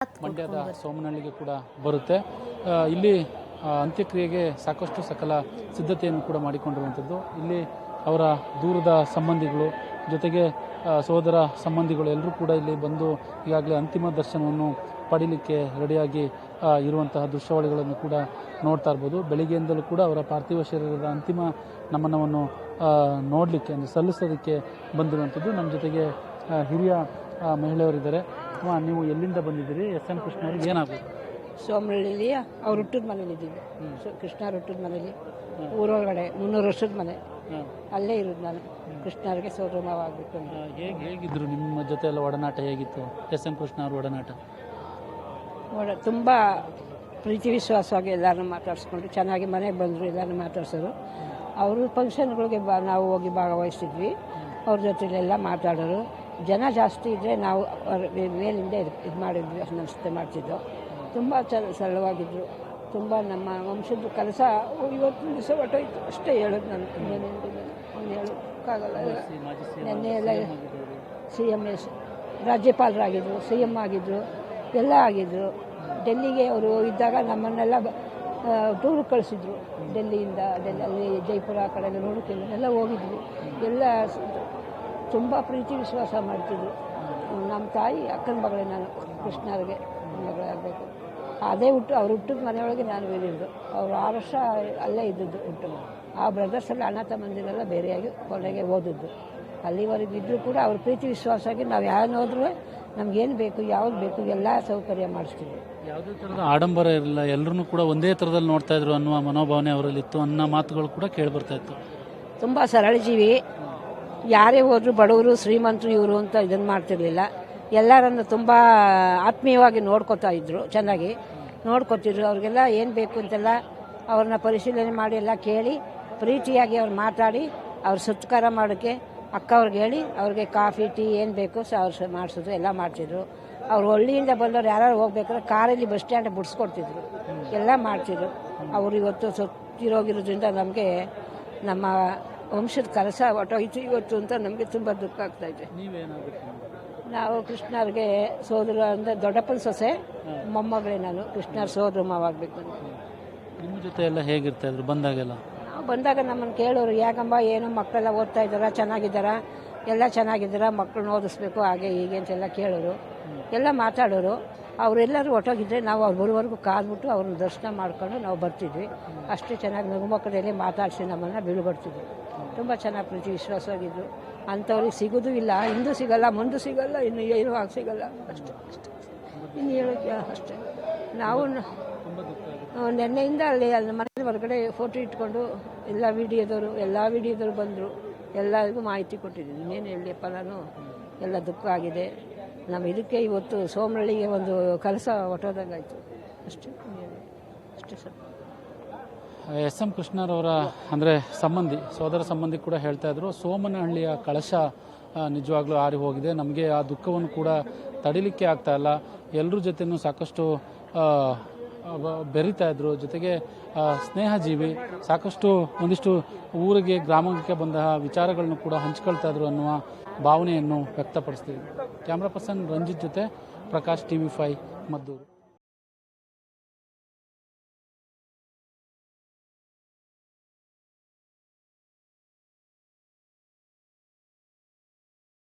ಮಂಡ್ಯದ ಸೋಮನಹಳ್ಳಿಗೆ ಕೂಡ ಬರುತ್ತೆ. ಇಲ್ಲಿ ಅಂತ್ಯಕ್ರಿಯೆಗೆ ಸಾಕಷ್ಟು ಸಕಲ ಸಿದ್ಧತೆಯನ್ನು ಕೂಡ ಮಾಡಿಕೊಂಡಿರುವಂಥದ್ದು. ಇಲ್ಲಿ ಅವರ ದೂರದ ಸಂಬಂಧಿಗಳು ಜೊತೆಗೆ ಸೋದರ ಸಂಬಂಧಿಗಳು ಎಲ್ಲರೂ ಕೂಡ ಇಲ್ಲಿ ಬಂದು ಈಗಾಗಲೇ ಅಂತಿಮ ದರ್ಶನವನ್ನು ಪಡೀಲಿಕ್ಕೆ ರೆಡಿಯಾಗಿ ಇರುವಂತಹ ದೃಶ್ಯಾವಳಿಗಳನ್ನು ಕೂಡ ನೋಡ್ತಾ ಇರ್ಬೋದು. ಬೆಳಿಗ್ಗೆಯಿಂದಲೂ ಕೂಡ ಅವರ ಪಾರ್ಥಿವ ಶರೀರದ ಅಂತಿಮ ನಮನವನ್ನು ನೋಡಲಿಕ್ಕೆ ಅಂದರೆ ಸಲ್ಲಿಸೋದಕ್ಕೆ ಬಂದಿರುವಂಥದ್ದು. ನಮ್ಮ ಜೊತೆಗೆ ಹಿರಿಯ ಮಹಿಳೆಯರಿದ್ದಾರೆ. ನೀವು ಎಲ್ಲಿಂದ ಬಂದಿದ್ದೀರಿ? ಎಸ್ ಎಂ ಕೃಷ್ಣ ಅವ್ರಿಗೆ ಏನಾಗಬೇಕು? ಸೋಮನಹಳ್ಳಿಲಿ ಅವ್ರು ಹುಟ್ಟಿದ ಮನೇಲಿ ಇದ್ದೀವಿ. ಕೃಷ್ಣವ್ರ ಹುಟ್ಟಿದ ಮನೇಲಿ ಊರೊಳಗಡೆ 300 ವರ್ಷದ ಮನೆ, ಅಲ್ಲೇ ಇರೋದು ನಾನು. ಕೃಷ್ಣವ್ರಿಗೆ ಸೋದರ ಮಾವ ಆಗಬೇಕು. ಹೇಗಿದ್ರು ನಿಮ್ಮ ಜೊತೆ ಎಲ್ಲ ಒಡನಾಟ ಹೇಗಿತ್ತು? ಎಸ್ ಎಂ ಕೃಷ್ಣ ಅವ್ರ ಒಡನಾಟ ತುಂಬ ಪ್ರೀತಿ ವಿಶ್ವಾಸವಾಗಿ ಎಲ್ಲರನ್ನೂ ಮಾತಾಡಿಸ್ಕೊಂಡು ಚೆನ್ನಾಗಿ ಮನೆಗೆ ಬಂದರು. ಎಲ್ಲರನ್ನೂ ಮಾತಾಡ್ಸೋರು. ಅವರು ಫಂಕ್ಷನ್ಗಳಿಗೆ ನಾವು ಹೋಗಿ ಭಾಗವಹಿಸ್ತಿದ್ವಿ. ಅವ್ರ ಜೊತೆಲೆಲ್ಲ ಮಾತಾಡೋರು. ಜನ ಜಾಸ್ತಿ ಇದ್ದರೆ ನಾವು ಮೇಲಿಂದ ಇದು ಮಾಡಿದ್ವಿ, ನಮಸ್ತೆ ಮಾಡ್ತಿದ್ದೋ. ತುಂಬ ಸರಳವಾಗಿದ್ದರು. ತುಂಬ ನಮ್ಮ ವಂಶದ ಕೆಲಸ ಇವತ್ತು ದಿವಸ ಹೊಟ್ಟೋಯ್ತು ಅಷ್ಟೇ ಹೇಳೋದು. ನಾನು ಇನ್ನೇನು ಹೇಳೋಕ್ಕಾಗಲ್ಲ. ನೆನ್ನೆ ಎಲ್ಲ CM ರಾಜ್ಯಪಾಲರಾಗಿದ್ದರು, CM ಆಗಿದ್ದರು, ಎಲ್ಲ ಆಗಿದ್ದರು. ಡೆಲ್ಲಿಗೆ ಅವರು ಇದ್ದಾಗ ನಮ್ಮನ್ನೆಲ್ಲ ಟೂರ್ ಕಳಿಸಿದ್ರು. ಡೆಲ್ಲಿಯಿಂದ ಅಲ್ಲಿ ಜೈಪುರ ಆ ಕಡೆ ನೋಡೋಕ್ಕೆ ಎಲ್ಲ ಹೋಗಿದ್ವಿ. ಎಲ್ಲ ತುಂಬ ಪ್ರೀತಿ ವಿಶ್ವಾಸ ಮಾಡ್ತಿದ್ರು. ನಮ್ಮ ತಾಯಿ ಅಕ್ಕನ ಮಗಳೇ ನಾನು. ಕೃಷ್ಣವ್ರಿಗೆ ಮಗಳಾಗಬೇಕು. ಅದೇ ಅವ್ರು ಹುಟ್ಟಿದ ಮನೆಯೊಳಗೆ ನಾನು ಬೇರಿದ್ದು. ಅವರು 6 ವರ್ಷ ಅಲ್ಲೇ ಇದ್ದದ್ದು ಹುಟ್ಟು. ಆ ಬ್ರದರ್ಸಲ್ಲಿ ಅಣ್ಣ ತಮ್ಮಂದಿರೆಲ್ಲ ಬೇರೆಯಾಗಿ ಕೊನೆಗೆ ಓದಿದ್ದು. ಅಲ್ಲಿವರೆಗೂ ಇದ್ದರೂ ಕೂಡ ಅವ್ರ ಪ್ರೀತಿ ವಿಶ್ವಾಸವಾಗಿ ನಾವು ಯಾರು ಹೋದ್ರೂ ನಮಗೇನು ಬೇಕು, ಯಾವ್ದು ಬೇಕು ಎಲ್ಲ ಸೌಕರ್ಯ ಮಾಡಿಸ್ತೀವಿ. ಯಾವುದೇ ಥರದ ಆಡಂಬರ ಇರಲಿಲ್ಲ, ಎಲ್ಲರೂ ಕೂಡ ಒಂದೇ ಥರದಲ್ಲಿ ನೋಡ್ತಾ ಇದ್ರು ಅನ್ನುವ ಮನೋಭಾವನೆ ಅವರಲ್ಲಿ ಇತ್ತು ಅನ್ನೋ ಮಾತುಗಳು ಕೂಡ ಕೇಳಿಬರ್ತಾ ಇತ್ತು. ತುಂಬ ಸರಳ ಜೀವಿ. ಯಾರೇ ಹೋದ್ರು ಬಡವರು ಶ್ರೀಮಂತರು ಇವರು ಅಂತ ಇದನ್ನು ಮಾಡ್ತಿರ್ಲಿಲ್ಲ. ಎಲ್ಲರನ್ನು ತುಂಬ ಆತ್ಮೀಯವಾಗಿ ನೋಡ್ಕೊತಾ ಇದ್ರು. ಚೆನ್ನಾಗಿ ನೋಡ್ಕೊತಿದ್ರು. ಅವ್ರಿಗೆಲ್ಲ ಏನು ಬೇಕು ಅಂತೆಲ್ಲ ಅವ್ರನ್ನ ಪರಿಶೀಲನೆ ಮಾಡಿ ಎಲ್ಲ ಕೇಳಿ ಪ್ರೀತಿಯಾಗಿ ಅವ್ರು ಮಾತಾಡಿ ಅವ್ರ ಸತ್ಕಾರ ಮಾಡೋಕ್ಕೆ ಅಕ್ಕ ಅವ್ರಿಗೆ ಹೇಳಿ ಅವ್ರಿಗೆ ಕಾಫಿ ಟೀ ಏನು ಬೇಕು ಅವ್ರು ಮಾಡಿಸೋದು ಎಲ್ಲ ಮಾಡ್ತಿದ್ರು. ಅವ್ರು ಹಳ್ಳಿಯಿಂದ ಬಂದವ್ರು ಯಾರು ಹೋಗ್ಬೇಕಾದ್ರೆ ಕಾರಲ್ಲಿ ಬಸ್ ಸ್ಟ್ಯಾಂಡ್ ಬಿಡಿಸ್ಕೊಡ್ತಿದ್ರು. ಎಲ್ಲ ಮಾಡ್ತಿದ್ರು. ಅವರು ಇವತ್ತು ಸತ್ತಿರೋಗಿರೋದ್ರಿಂದ ನಮಗೆ ನಮ್ಮ ವಂಶದ ಕೆಲಸ ಹೊಟ್ಟೋಯ್ತು ಇವತ್ತು ಅಂತ ನಮಗೆ ತುಂಬ ದುಃಖ ಆಗ್ತಾಯಿದೆ. ನಾವು ಕೃಷ್ಣವ್ರಿಗೆ ಸೋದರ ಅಂದರೆ ದೊಡ್ಡಪ್ಪನ ಸೊಸೆ ಮೊಮ್ಮಗಳೇ ನಾನು. ಕೃಷ್ಣವ್ರ ಸೋದರ ಮಾವಾಗಬೇಕು ಅಂತ. ನಿಮ್ಮ ಜೊತೆ ಎಲ್ಲ ಹೇಗಿರ್ತಾ ಇದ್ರು ಬಂದಾಗೆಲ್ಲ? ನಾವು ಬಂದಾಗ ನಮ್ಮನ್ನು ಕೇಳೋರು, ಯಾಕಂಬ ಏನೋ ಮಕ್ಕಳೆಲ್ಲ ಓದ್ತಾ ಇದ್ದಾರಾ, ಚೆನ್ನಾಗಿದ್ದಾರಾ, ಎಲ್ಲ ಚೆನ್ನಾಗಿದ್ದಾರಾ, ಮಕ್ಕಳನ್ನ ಓದಿಸ್ಬೇಕು ಹಾಗೆ ಹೀಗೆ ಅಂತೆಲ್ಲ ಕೇಳೋರು. ಎಲ್ಲ ಮಾತಾಡೋರು. ಅವರೆಲ್ಲರೂ ಹೊಟ್ಟೋಗಿದ್ರೆ ನಾವು ಅವ್ರು ಬರುವವರೆಗೂ ಕಾದ್ಬಿಟ್ಟು ಅವ್ರನ್ನ ದರ್ಶನ ಮಾಡ್ಕೊಂಡು ನಾವು ಬರ್ತಿದ್ವಿ. ಅಷ್ಟೇ ಚೆನ್ನಾಗಿ ನಗುಮಕ್ಕಳಲ್ಲಿ ಮಾತಾಡಿಸಿ ನಮ್ಮನ್ನು ಬೀಳ್ಬಡ್ತಿದ್ವಿ. ತುಂಬ ಚೆನ್ನಾಗಿ ಪ್ರೀತಿ ವಿಶ್ವಾಸವಾಗಿದ್ದು. ಅಂಥವ್ರಿಗೆ ಸಿಗೋದು ಇಲ್ಲ, ಹಿಂದೂ ಸಿಗಲ್ಲ, ಮುಂದೆ ಸಿಗಲ್ಲ, ಇನ್ನು ಏನೂ ಆಗಿ ಸಿಗಲ್ಲ. ಅಷ್ಟೇ ಇನ್ನು ಹೇಳೋಕ್ಕೆ ಅಷ್ಟೇ. ನಾವು ನೆನ್ನೆಯಿಂದ ಅಲ್ಲಿ ಮನೆ ಹೊರಗಡೆ ಫೋಟೋ ಇಟ್ಕೊಂಡು ಎಲ್ಲ ವಿಡಿಯೋದವರು ಬಂದರು. ಎಲ್ಲರಿಗೂ ಮಾಹಿತಿ ಕೊಟ್ಟಿದ್ದೀನಿ. ಇನ್ನೇನು ಹೇಳಲಿಯಪ್ಪ ನಾನು. ಎಲ್ಲ ದುಃಖ ಆಗಿದೆ. ನಮ್ಮ ಇದಕ್ಕೆ ಇವತ್ತು ಸೋಮನಹಳ್ಳಿಗೆ ಒಂದು ಕೆಲಸ ಹೊಟ್ಟೋದಂಗಾಯ್ತು. ಅಷ್ಟೇ ಸರ್. ಎಸ್ ಎಂ ಕೃಷ್ಣರವರ ಅಂದರೆ ಸೋದರ ಸಂಬಂಧಿ ಕೂಡ ಹೇಳ್ತಾ ಇದ್ರು, ಸೋಮನಹಳ್ಳಿಯ ಕಳಶ ನಿಜವಾಗ್ಲೂ ಆರಿ ಹೋಗಿದೆ. ನಮಗೆ ಆ ದುಃಖವನ್ನು ಕೂಡ ತಡಿಲಿಕ್ಕೆ ಆಗ್ತಾ ಇಲ್ಲ. ಎಲ್ಲರ ಜೊತೆನೂ ಸಾಕಷ್ಟು ಬೆರೀತಾ ಇದ್ರು. ಜೊತೆಗೆ ಸ್ನೇಹಜೀವಿ, ಸಾಕಷ್ಟು ಒಂದಿಷ್ಟು ಊರಿಗೆ ಗ್ರಾಮಕ್ಕೆ ಬಂದ ವಿಚಾರಗಳನ್ನು ಕೂಡ ಹಂಚ್ಕೊಳ್ತಾ ಇದ್ರು ಅನ್ನುವ ಭಾವನೆಯನ್ನು ವ್ಯಕ್ತಪಡಿಸ್ತೀವಿ. ಕ್ಯಾಮ್ರಾ ಪರ್ಸನ್ ರಂಜಿತ್ ಜೊತೆ ಪ್ರಕಾಶ್, TV5 ಮದ್ದೂರು.